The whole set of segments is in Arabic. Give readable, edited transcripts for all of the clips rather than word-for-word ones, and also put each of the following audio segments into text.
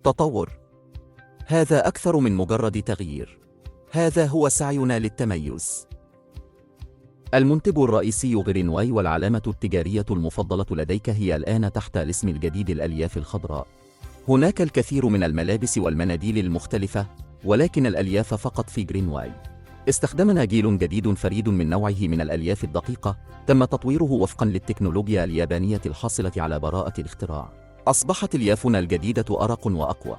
تطور. هذا أكثر من مجرد تغيير. هذا هو سعينا للتميز. المنتج الرئيسي غرينواي والعلامة التجارية المفضلة لديك هي الآن تحت الاسم الجديد الألياف الخضراء. هناك الكثير من الملابس والمناديل المختلفة، ولكن الألياف فقط في غرينواي. استخدمنا جيل جديد فريد من نوعه من الألياف الدقيقة، تم تطويره وفقا للتكنولوجيا اليابانية الحاصلة على براءة الاختراع. أصبحت أليافنا الجديدة أرق وأقوى.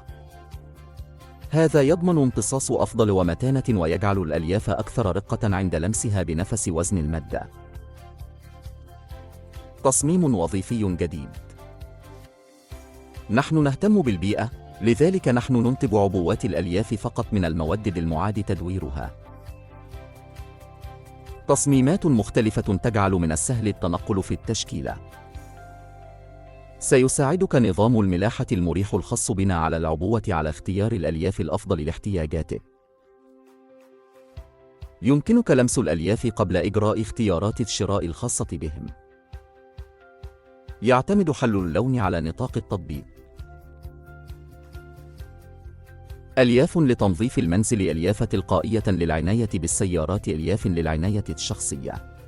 هذا يضمن امتصاص أفضل ومتانة ويجعل الألياف أكثر رقة عند لمسها بنفس وزن المادة. تصميم وظيفي جديد. نحن نهتم بالبيئة، لذلك نحن ننتج عبوات الألياف فقط من المواد المعاد تدويرها. تصميمات مختلفة تجعل من السهل التنقل في التشكيلة. سيساعدك نظام الملاحة المريح الخاص بنا على العبوة على اختيار الألياف الأفضل لاحتياجاتك. يمكنك لمس الألياف قبل إجراء اختيارات الشراء الخاصة بهم. يعتمد حل اللون على نطاق التطبيق. ألياف لتنظيف المنزل، ألياف تلقائية للعناية بالسيارات، ألياف للعناية الشخصية.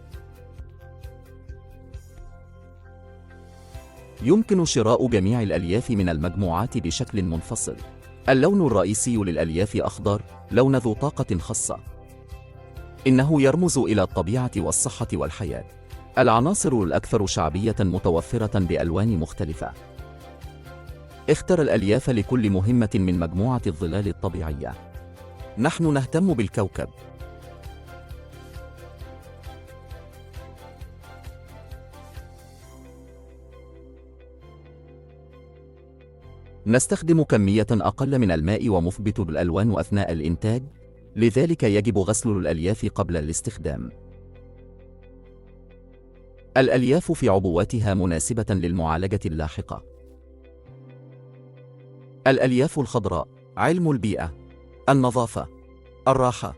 يمكن شراء جميع الألياف من المجموعات بشكل منفصل. اللون الرئيسي للألياف أخضر، لون ذو طاقة خاصة. إنه يرمز إلى الطبيعة والصحة والحياة. العناصر الأكثر شعبية متوفرة بألوان مختلفة. اختر الألياف لكل مهمة من مجموعة الظلال الطبيعية. نحن نهتم بالكوكب. نستخدم كمية أقل من الماء ومثبت الألوان أثناء الإنتاج، لذلك يجب غسل الألياف قبل الاستخدام. الألياف في عبواتها مناسبة للمعالجة اللاحقة. الألياف الخضراء، علم البيئة، النظافة، الراحة.